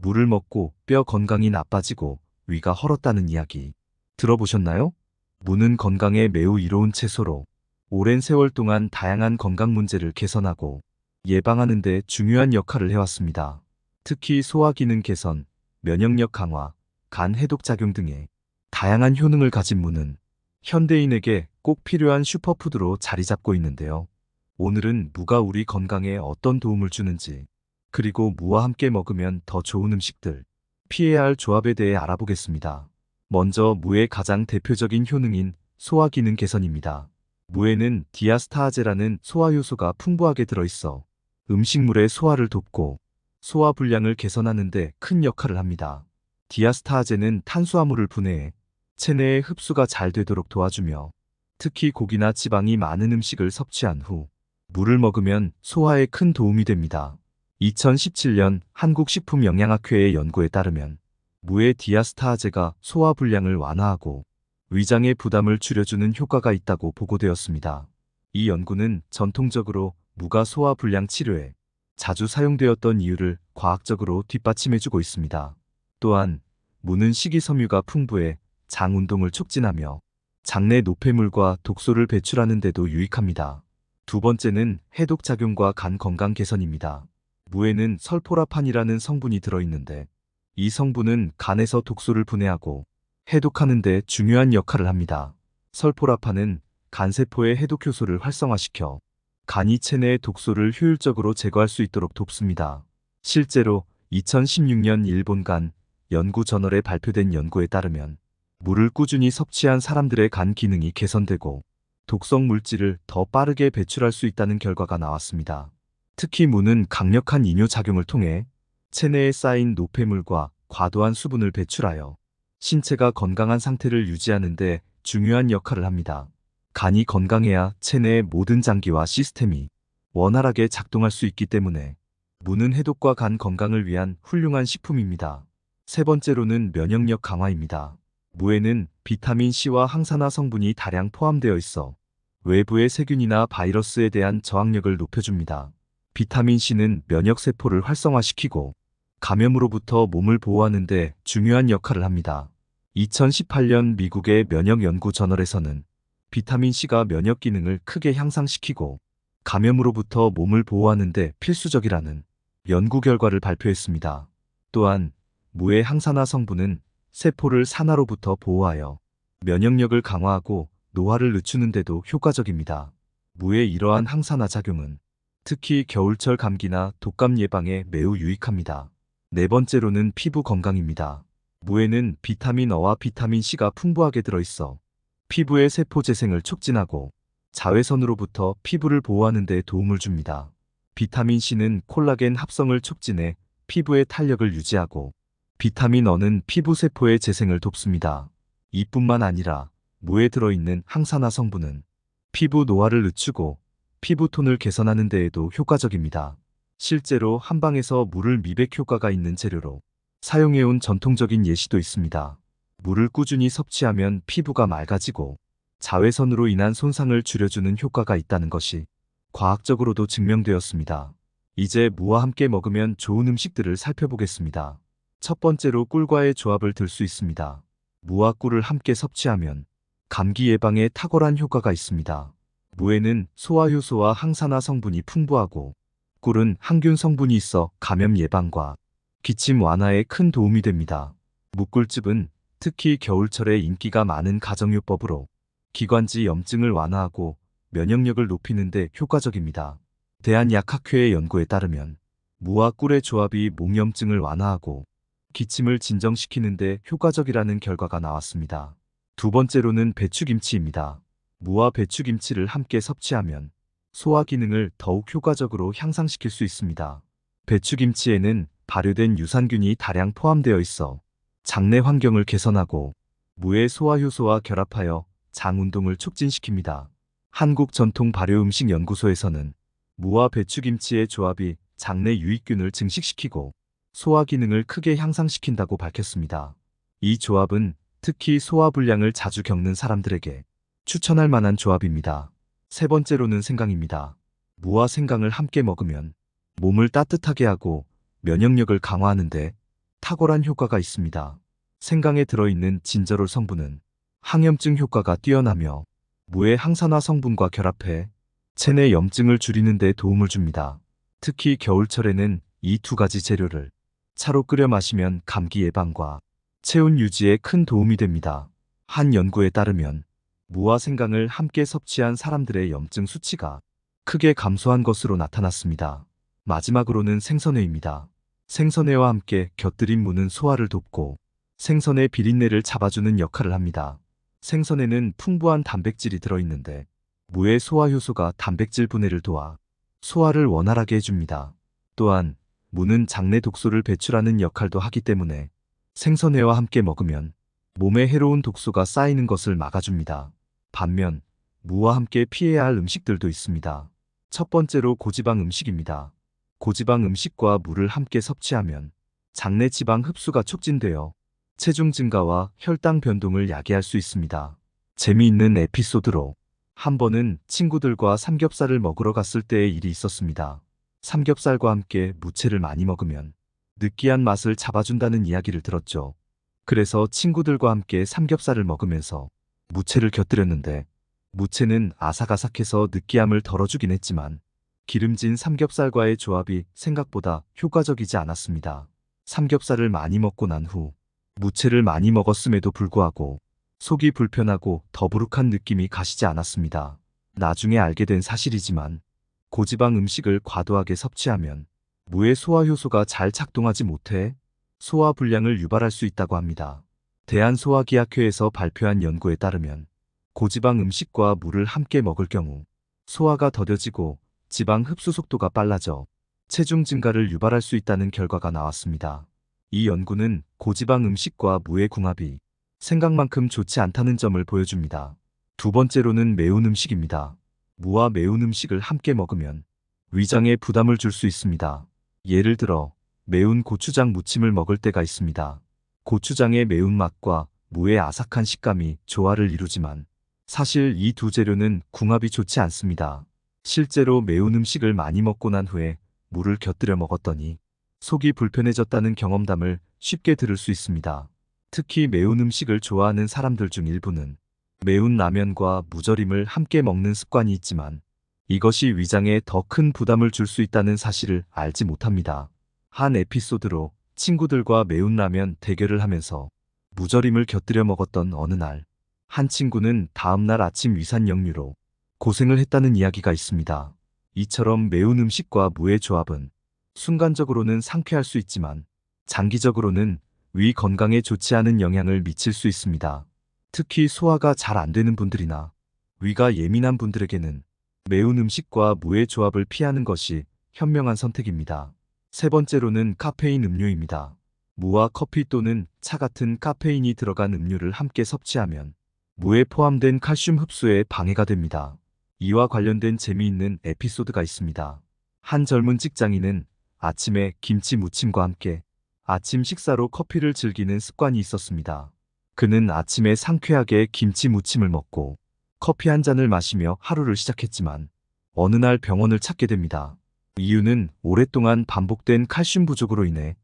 물을 먹고 뼈 건강이 나빠지고 위가 헐었다는 이야기 들어보셨나요? 무는 건강에 매우 이로운 채소로 오랜 세월 동안 다양한 건강 문제를 개선하고 예방하는 데 중요한 역할을 해왔습니다. 특히 소화 기능 개선, 면역력 강화, 간 해독 작용 등의 다양한 효능을 가진 무는 현대인에게 꼭 필요한 슈퍼푸드로 자리 잡고 있는데요. 오늘은 무가 우리 건강에 어떤 도움을 주는지, 그리고 무와 함께 먹으면 더 좋은 음식들, 피해야 할 조합에 대해 알아보겠습니다. 먼저 무의 가장 대표적인 효능인 소화 기능 개선입니다. 무에는 디아스타아제라는 소화 효소가 풍부하게 들어있어 음식물의 소화를 돕고 소화 불량을 개선하는 데 큰 역할을 합니다. 디아스타아제는 탄수화물을 분해해 체내에 흡수가 잘 되도록 도와주며, 특히 고기나 지방이 많은 음식을 섭취한 후 물을 먹으면 소화에 큰 도움이 됩니다. 2017년 한국식품영양학회의 연구에 따르면 무의 디아스타아제가 소화 불량을 완화하고 위장의 부담을 줄여주는 효과가 있다고 보고되었습니다. 이 연구는 전통적으로 무가 소화 불량 치료에 자주 사용되었던 이유를 과학적으로 뒷받침해주고 있습니다. 또한 무는 식이섬유가 풍부해 장 운동을 촉진하며 장내 노폐물과 독소를 배출하는 데도 유익합니다. 두 번째는 해독 작용과 간 건강 개선입니다. 무에는 설포라판이라는 성분이 들어있는데, 이 성분은 간에서 독소를 분해하고 해독하는 데 중요한 역할을 합니다. 설포라판은 간세포의 해독 효소를 활성화시켜 간이 체내의 독소를 효율적으로 제거할 수 있도록 돕습니다. 실제로 2016년 일본 간 연구 저널에 발표된 연구에 따르면 물을 꾸준히 섭취한 사람들의 간 기능이 개선되고 독성 물질을 더 빠르게 배출할 수 있다는 결과가 나왔습니다. 특히 무는 강력한 이뇨 작용을 통해 체내에 쌓인 노폐물과 과도한 수분을 배출하여 신체가 건강한 상태를 유지하는 데 중요한 역할을 합니다. 간이 건강해야 체내의 모든 장기와 시스템이 원활하게 작동할 수 있기 때문에 무는 해독과 간 건강을 위한 훌륭한 식품입니다. 세 번째로는 면역력 강화입니다. 무에는 비타민C와 항산화 성분이 다량 포함되어 있어 외부의 세균이나 바이러스에 대한 저항력을 높여줍니다. 비타민C는 면역세포를 활성화시키고 감염으로부터 몸을 보호하는 데 중요한 역할을 합니다. 2018년 미국의 면역연구 저널에서는 비타민C가 면역 기능을 크게 향상시키고 감염으로부터 몸을 보호하는 데 필수적이라는 연구 결과를 발표했습니다. 또한 무의 항산화 성분은 세포를 산화로부터 보호하여 면역력을 강화하고 노화를 늦추는 데도 효과적입니다. 무의 이러한 항산화 작용은 특히 겨울철 감기나 독감 예방에 매우 유익합니다. 네 번째로는 피부 건강입니다. 무에는 비타민 어와 비타민 C가 풍부하게 들어있어 피부의 세포 재생을 촉진하고 자외선으로부터 피부를 보호하는 데 도움을 줍니다. 비타민 C는 콜라겐 합성을 촉진해 피부의 탄력을 유지하고, 비타민 어는 피부 세포의 재생을 돕습니다. 이뿐만 아니라 무에 들어있는 항산화 성분은 피부 노화를 늦추고 피부톤을 개선하는 데에도 효과적입니다. 실제로 한방에서 무를 미백 효과가 있는 재료로 사용해온 전통적인 예시도 있습니다. 무를 꾸준히 섭취하면 피부가 맑아지고 자외선으로 인한 손상을 줄여주는 효과가 있다는 것이 과학적으로도 증명되었습니다. 이제 무와 함께 먹으면 좋은 음식들을 살펴보겠습니다. 첫 번째로 꿀과의 조합을 들 수 있습니다. 무와 꿀을 함께 섭취하면 감기 예방에 탁월한 효과가 있습니다. 무에는 소화효소와 항산화 성분이 풍부하고 꿀은 항균 성분이 있어 감염 예방과 기침 완화에 큰 도움이 됩니다. 무꿀즙은 특히 겨울철에 인기가 많은 가정요법으로 기관지 염증을 완화하고 면역력을 높이는 데 효과적입니다. 대한약학회의 연구에 따르면 무와 꿀의 조합이 목염증을 완화하고 기침을 진정시키는 데 효과적이라는 결과가 나왔습니다. 두 번째로는 배추김치입니다. 무와 배추김치를 함께 섭취하면 소화 기능을 더욱 효과적으로 향상시킬 수 있습니다. 배추김치에는 발효된 유산균이 다량 포함되어 있어 장내 환경을 개선하고 무의 소화효소와 결합하여 장 운동을 촉진시킵니다. 한국전통발효음식연구소에서는 무와 배추김치의 조합이 장내 유익균을 증식시키고 소화 기능을 크게 향상시킨다고 밝혔습니다. 이 조합은 특히 소화불량을 자주 겪는 사람들에게 추천할 만한 조합입니다. 세 번째로는 생강입니다. 무와 생강을 함께 먹으면 몸을 따뜻하게 하고 면역력을 강화하는데 탁월한 효과가 있습니다. 생강에 들어있는 진저롤 성분은 항염증 효과가 뛰어나며 무의 항산화 성분과 결합해 체내 염증을 줄이는 데 도움을 줍니다. 특히 겨울철에는 이 두 가지 재료를 차로 끓여 마시면 감기 예방과 체온 유지에 큰 도움이 됩니다. 한 연구에 따르면 무와 생강을 함께 섭취한 사람들의 염증 수치가 크게 감소한 것으로 나타났습니다. 마지막으로는 생선회입니다. 생선회와 함께 곁들인 무는 소화를 돕고 생선의 비린내를 잡아주는 역할을 합니다. 생선에는 풍부한 단백질이 들어있는데 무의 소화 효소가 단백질 분해를 도와 소화를 원활하게 해줍니다. 또한 무는 장내 독소를 배출하는 역할도 하기 때문에 생선회와 함께 먹으면 몸에 해로운 독소가 쌓이는 것을 막아줍니다. 반면 무와 함께 피해야 할 음식들도 있습니다. 첫 번째로 고지방 음식입니다. 고지방 음식과 무를 함께 섭취하면 장내 지방 흡수가 촉진되어 체중 증가와 혈당 변동을 야기할 수 있습니다. 재미있는 에피소드로 한 번은 친구들과 삼겹살을 먹으러 갔을 때의 일이 있었습니다. 삼겹살과 함께 무채를 많이 먹으면 느끼한 맛을 잡아준다는 이야기를 들었죠. 그래서 친구들과 함께 삼겹살을 먹으면서 무채를 곁들였는데 무채는 아삭아삭해서 느끼함을 덜어주긴 했지만 기름진 삼겹살과의 조합이 생각보다 효과적이지 않았습니다. 삼겹살을 많이 먹고 난 후 무채를 많이 먹었음에도 불구하고 속이 불편하고 더부룩한 느낌이 가시지 않았습니다. 나중에 알게 된 사실이지만 고지방 음식을 과도하게 섭취하면 무의 소화 효소가 잘 작동하지 못해 소화 불량을 유발할 수 있다고 합니다. 대한소화기학회에서 발표한 연구에 따르면 고지방 음식과 무를 함께 먹을 경우 소화가 더뎌지고 지방 흡수 속도가 빨라져 체중 증가를 유발할 수 있다는 결과가 나왔습니다. 이 연구는 고지방 음식과 무의 궁합이 생각만큼 좋지 않다는 점을 보여줍니다. 두 번째로는 매운 음식입니다. 무와 매운 음식을 함께 먹으면 위장에 부담을 줄 수 있습니다. 예를 들어 매운 고추장 무침을 먹을 때가 있습니다. 고추장의 매운맛과 무의 아삭한 식감이 조화를 이루지만 사실 이 두 재료는 궁합이 좋지 않습니다. 실제로 매운 음식을 많이 먹고 난 후에 무를 곁들여 먹었더니 속이 불편해졌다는 경험담을 쉽게 들을 수 있습니다. 특히 매운 음식을 좋아하는 사람들 중 일부는 매운 라면과 무절임을 함께 먹는 습관이 있지만 이것이 위장에 더 큰 부담을 줄 수 있다는 사실을 알지 못합니다. 한 에피소드로 친구들과 매운 라면 대결을 하면서 무절임을 곁들여 먹었던 어느 날, 한 친구는 다음날 아침 위산 역류로 고생을 했다는 이야기가 있습니다. 이처럼 매운 음식과 무의 조합은 순간적으로는 상쾌할 수 있지만 장기적으로는 위 건강에 좋지 않은 영향을 미칠 수 있습니다. 특히 소화가 잘 안 되는 분들이나 위가 예민한 분들에게는 매운 음식과 무의 조합을 피하는 것이 현명한 선택입니다. 세 번째로는 카페인 음료입니다. 무와 커피 또는 차 같은 카페인이 들어간 음료를 함께 섭취하면 무에 포함된 칼슘 흡수에 방해가 됩니다. 이와 관련된 재미있는 에피소드가 있습니다. 한 젊은 직장인은 아침에 김치 무침과 함께 아침 식사로 커피를 즐기는 습관이 있었습니다. 그는 아침에 상쾌하게 김치 무침을 먹고 커피 한 잔을 마시며 하루를 시작했지만 어느 날 병원을 찾게 됩니다. 이유는 오랫동안 반복된 칼슘 부족으로 인해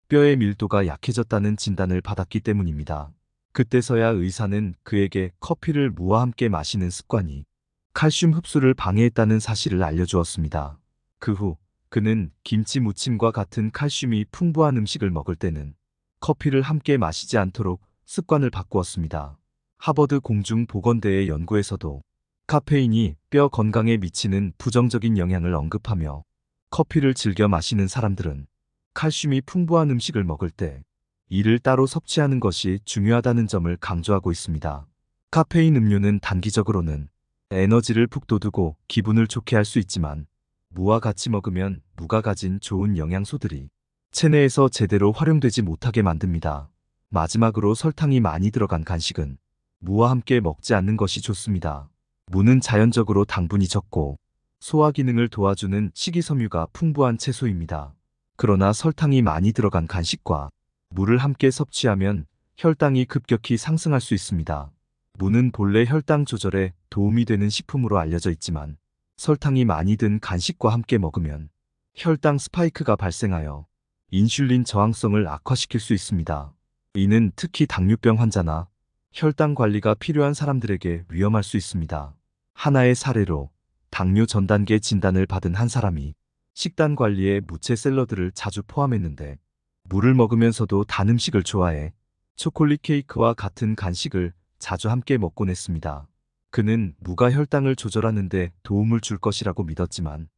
뼈의 밀도가 약해졌다는 진단을 받았기 때문입니다. 그때서야 의사는 그에게 커피를 무와 함께 마시는 습관이 칼슘 흡수를 방해했다는 사실을 알려주었습니다. 그 후 그는 김치 무침과 같은 칼슘이 풍부한 음식을 먹을 때는 커피를 함께 마시지 않도록 습관을 바꾸었습니다. 하버드 공중보건대의 연구에서도 카페인이 뼈 건강에 미치는 부정적인 영향을 언급하며 커피를 즐겨 마시는 사람들은 칼슘이 풍부한 음식을 먹을 때 이를 따로 섭취하는 것이 중요하다는 점을 강조하고 있습니다. 카페인 음료는 단기적으로는 에너지를 푹 돋우고 기분을 좋게 할 수 있지만 무와 같이 먹으면 무가 가진 좋은 영양소들이 체내에서 제대로 활용되지 못하게 만듭니다. 마지막으로 설탕이 많이 들어간 간식은 무와 함께 먹지 않는 것이 좋습니다. 무는 자연적으로 당분이 적고 소화 기능을 도와주는 식이섬유가 풍부한 채소입니다. 그러나 설탕이 많이 들어간 간식과 무를 함께 섭취하면 혈당이 급격히 상승할 수 있습니다. 무는 본래 혈당 조절에 도움이 되는 식품으로 알려져 있지만 설탕이 많이 든 간식과 함께 먹으면 혈당 스파이크가 발생하여 인슐린 저항성을 악화시킬 수 있습니다. 이는 특히 당뇨병 환자나 혈당 관리가 필요한 사람들에게 위험할 수 있습니다. 하나의 사례로 당뇨 전 단계 진단을 받은 한 사람이 식단 관리에 무채 샐러드를 자주 포함했는데 물을 먹으면서도 단 음식을 좋아해 초콜릿 케이크와 같은 간식을 자주 함께 먹곤 했습니다. 그는 무가 혈당을 조절하는데 도움을 줄 것이라고 믿었지만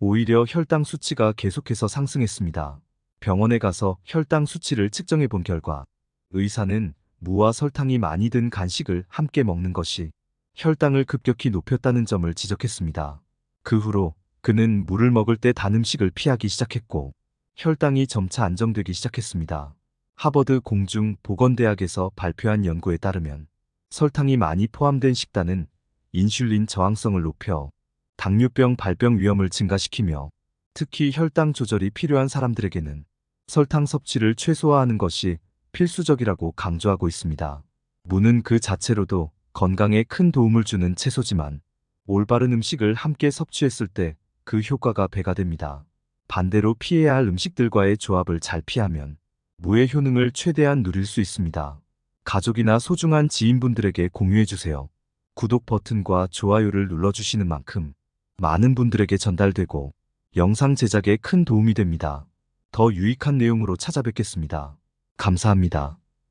오히려 혈당 수치가 계속해서 상승했습니다. 병원에 가서 혈당 수치를 측정해 본 결과 의사는 무와 설탕이 많이 든 간식을 함께 먹는 것이 혈당을 급격히 높였다는 점을 지적했습니다. 그 후로 그는 물을 먹을 때 단 음식을 피하기 시작했고 혈당이 점차 안정되기 시작했습니다. 하버드 공중보건대학에서 발표한 연구에 따르면 설탕이 많이 포함된 식단은 인슐린 저항성을 높여 당뇨병 발병 위험을 증가시키며 특히 혈당 조절이 필요한 사람들에게는 설탕 섭취를 최소화하는 것이 필수적이라고 강조하고 있습니다. 무는 그 자체로도 건강에 큰 도움을 주는 채소지만 올바른 음식을 함께 섭취했을 때 그 효과가 배가 됩니다. 반대로 피해야 할 음식들과의 조합을 잘 피하면 무의 효능을 최대한 누릴 수 있습니다. 가족이나 소중한 지인분들에게 공유해주세요. 구독 버튼과 좋아요를 눌러주시는 만큼 많은 분들에게 전달되고 영상 제작에 큰 도움이 됩니다. 더 유익한 내용으로 찾아뵙겠습니다. 감사합니다.